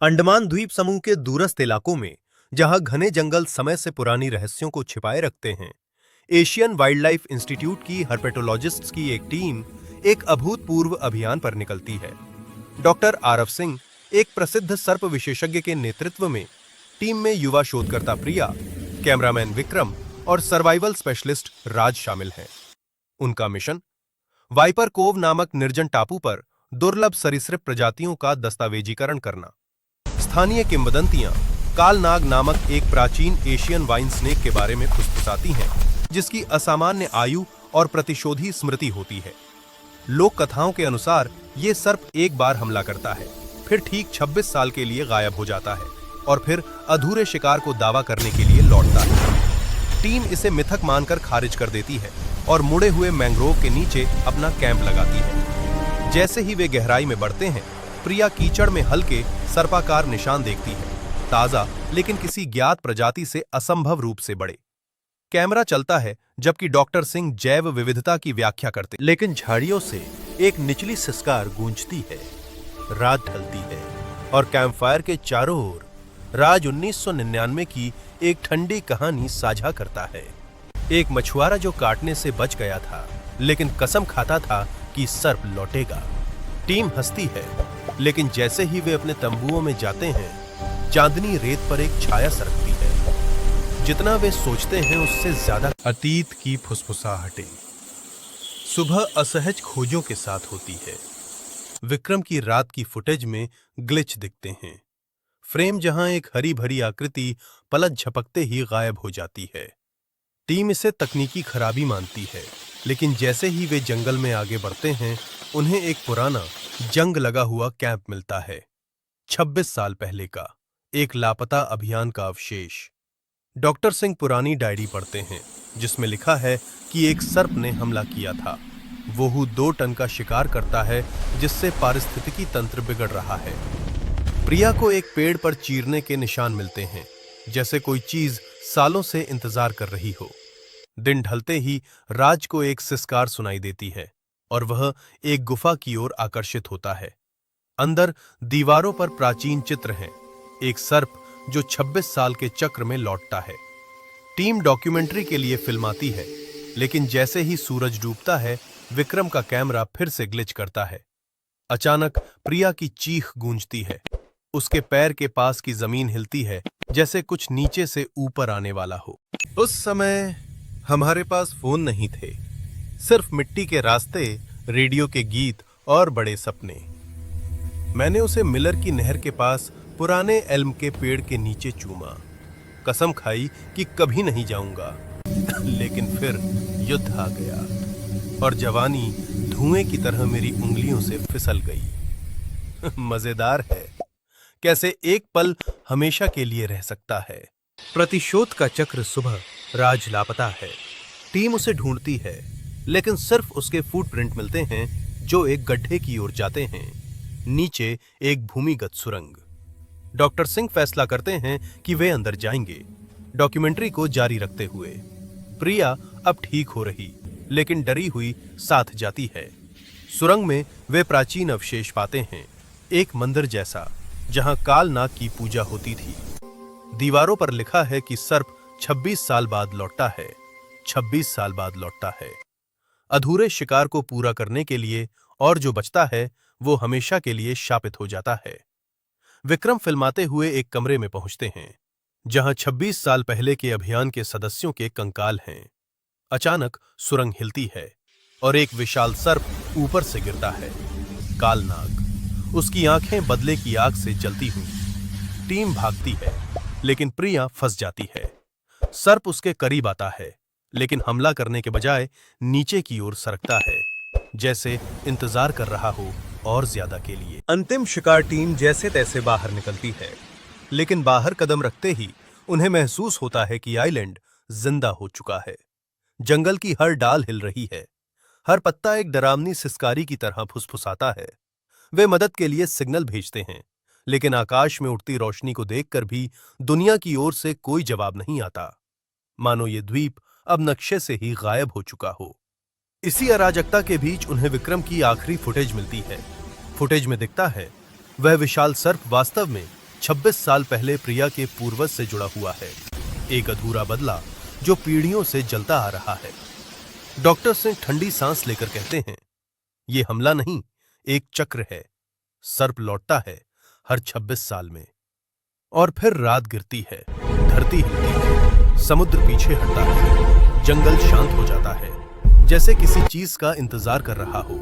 अंडमान द्वीप समूह के दूरस्थ इलाकों में, जहां घने जंगल समय से पुरानी रहस्यों को छिपाए रखते हैं, एशियन वाइल्ड लाइफ इंस्टीट्यूट की हर्पेटोलॉजिस्ट्स की एक टीम एक अभूतपूर्व अभियान पर निकलती है। डॉक्टर आरव सिंह, एक प्रसिद्ध सर्प विशेषज्ञ के नेतृत्व में टीम में युवा शोधकर्ता प्रिया, कैमरामैन विक्रम और सर्वाइवल स्पेशलिस्ट राज शामिल हैं। उनका मिशन, वाइपर कोव नामक निर्जन टापू पर दुर्लभ सरीसृप प्रजातियों का दस्तावेजीकरण करना। स्थानीय किंवदंतियां कालनाग नामक एक प्राचीन एशियन वाइन स्नेक के बारे में फुसफुसाती हैं, जिसकी असामान्य आयु और प्रतिशोधी स्मृति होती है। लोक कथाओं के अनुसार ये सर्प एक बार हमला करता है, फिर ठीक 26 साल के लिए गायब हो जाता है और फिर अधूरे शिकार को दावा करने के लिए लौटता है। टीम इसे मिथक मानकर खारिज कर देती है और मुड़े हुए मैंग्रोव के नीचे अपना कैंप लगाती है। जैसे ही वे गहराई में बढ़ते हैं, प्रिया कीचड़ में हल्के सर्पाकार निशान देखती है, ताजा लेकिन किसी ज्ञात प्रजाति से असंभव रूप से बड़े। कैमरा चलता है जबकि डॉक्टर सिंह जैव विविधता की व्याख्या करते, लेकिन झाड़ियों से एक निचली सिसकार गूंजती है। रात ढलती है और कैंपफायर के चारों ओर राज 1999 की एक ठंडी कहानी साझा करता है। एक मछुआरा जो काटने से बच गया था, लेकिन कसम खाता था कि सर्प लौटेगा। टीम हंसती है, लेकिन जैसे ही वे अपने तंबुओं में जाते हैं, चांदनी रेत पर एक छाया सरकती है। जितना वे सोचते हैं उससे ज्यादा अतीत की फुसफुसाहटें सुबह असहज खोजों के साथ होती है। विक्रम की रात की फुटेज में ग्लिच दिखते हैं। फ्रेम जहां एक हरी भरी आकृति पलक झपकते ही गायब हो जाती है। टीम इसे तकनीकी खराबी मानती है, लेकिन जैसे ही वे जंगल में आगे बढ़ते हैं, उन्हें एक पुराना जंग लगा हुआ कैंप मिलता है। 26 साल पहले का एक लापता अभियान का अवशेष। डॉक्टर सिंह पुरानी डायरी पढ़ते हैं, जिसमें लिखा है कि एक सर्प ने हमला किया था। वो 2 टन का शिकार करता है, जिससे पारिस्थितिकी तंत्र बिगड़ रहा है। प्रिया को एक पेड़ पर चीरने के निशान मिलते हैं, जैसे कोई चीज सालों से इंतजार कर रही हो। दिन ढलते ही राज को एक सिसकार सुनाई देती है और वह एक गुफा की ओर आकर्षित होता है। अंदर दीवारों पर प्राचीन चित्र हैं, एक सर्प जो 26 साल के चक्र में लौटता है। टीम डॉक्यूमेंट्री के लिए फिल्माती है, लेकिन जैसे ही सूरज डूबता है, विक्रम का कैमरा फिर से ग्लिच करता है। अचानक प्रिया की चीख गूंजती है। उसके पैर के पास की जमीन हिलती है, जैसे कुछ नीचे से ऊपर आने वाला हो। उस समय हमारे पास फोन नहीं थे, सिर्फ मिट्टी के रास्ते, रेडियो के गीत और बड़े सपने। मैंने उसे मिलर की नहर के पास पुराने एल्म के पेड़ के नीचे चूमा। कसम खाई कि कभी नहीं जाऊंगा। लेकिन फिर युद्ध आ गया और जवानी धुएं की तरह मेरी उंगलियों से फिसल गई। मजेदार है कैसे एक पल हमेशा के लिए रह सकता है। प्रतिशोध का चक्र सुबह। राज लापता है। टीम उसे ढूंढती है, लेकिन सिर्फ उसके फुटप्रिंट मिलते हैं, जो एक गड्ढे की ओर जाते हैं। नीचे एक भूमिगत सुरंग। डॉक्टर सिंह फैसला करते हैं कि वे अंदर जाएंगे, डॉक्यूमेंट्री को जारी रखते हुए। प्रिया अब ठीक हो रही, लेकिन डरी हुई साथ जाती है। सुरंग में वे प्राचीन अवशेष पाते हैं, एक मंदिर जैसा, जहां कालनाग की पूजा होती थी। दीवारों पर लिखा है कि सर्प 26 साल बाद लौटता है, 26 साल बाद लौटता है। अधूरे शिकार को पूरा करने के लिए, और जो बचता है वो हमेशा के लिए शापित हो जाता है। विक्रम फिल्माते हुए एक कमरे में पहुंचते हैं, जहां 26 साल पहले के अभियान के सदस्यों के कंकाल हैं। अचानक सुरंग हिलती है और एक विशाल सर्प ऊपर से गिरता है। कालनाग। उसकी आंखें बदले की आग से जलती हुई। टीम भागती है, लेकिन प्रिया फंस जाती है। सर्प उसके करीब आता है, लेकिन हमला करने के बजाय नीचे की ओर सरकता है, जैसे इंतजार कर रहा हो और ज्यादा के लिए। अंतिम शिकार टीम जैसे तैसे बाहर निकलती है, लेकिन बाहर कदम रखते ही उन्हें महसूस होता है कि आइलैंड जिंदा हो चुका है। जंगल की हर डाल हिल रही है, हर पत्ता एक डरावनी सिसकारी की तरह फुसफुसाता है। वे मदद के लिए सिग्नल भेजते हैं, लेकिन आकाश में उठती रोशनी को देखकर भी दुनिया की ओर से कोई जवाब नहीं आता, मानो ये द्वीप अब नक्शे से ही गायब हो चुका हो। इसी अराजकता के बीच उन्हें विक्रम की आखिरी फुटेज मिलती है। फुटेज में दिखता है वह विशाल सर्प वास्तव में 26 साल पहले प्रिया के पूर्वज से जुड़ा हुआ है, एक अधूरा बदला जो पीढ़ियों से जलता आ रहा है। डॉक्टर सिंह ठंडी सांस लेकर कहते हैं, ये हमला नहीं, एक चक्र है। सर्प लौटता है हर 26 साल में। और फिर रात गिरती है, धरती हिलती है, समुद्र पीछे हटता है, जंगल शांत हो जाता है, जैसे किसी चीज का इंतजार कर रहा हो।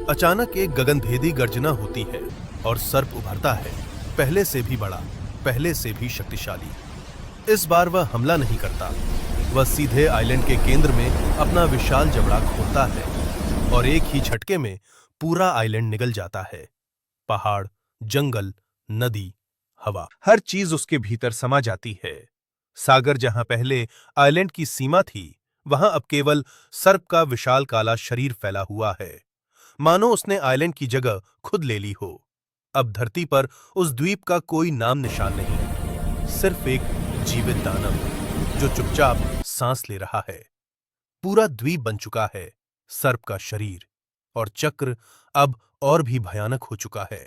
अचानक एक गगनभेदी गर्जना होती है और सर्प उभरता है, पहले से भी बड़ा, पहले से भी शक्तिशाली। इस बार वह हमला नहीं करता, वह सीधे आइलैंड के केंद्र में अपना विशाल जबड़ा खोलता है और एक ही झटके में पूरा आइलैंड निगल जाता है। पहाड़, जंगल, नदी, हवा, हर चीज उसके भीतर समा जाती है। सागर जहां पहले आइलैंड की सीमा थी, वहां अब केवल सर्प का विशाल काला शरीर फैला हुआ है, मानो उसने आइलैंड की जगह खुद ले ली हो। अब धरती पर उस द्वीप का कोई नाम निशान नहीं, सिर्फ एक जीवित दानव जो चुपचाप सांस ले रहा है। पूरा द्वीप बन चुका है सर्प का शरीर, और चक्र अब और भी भयानक हो चुका है।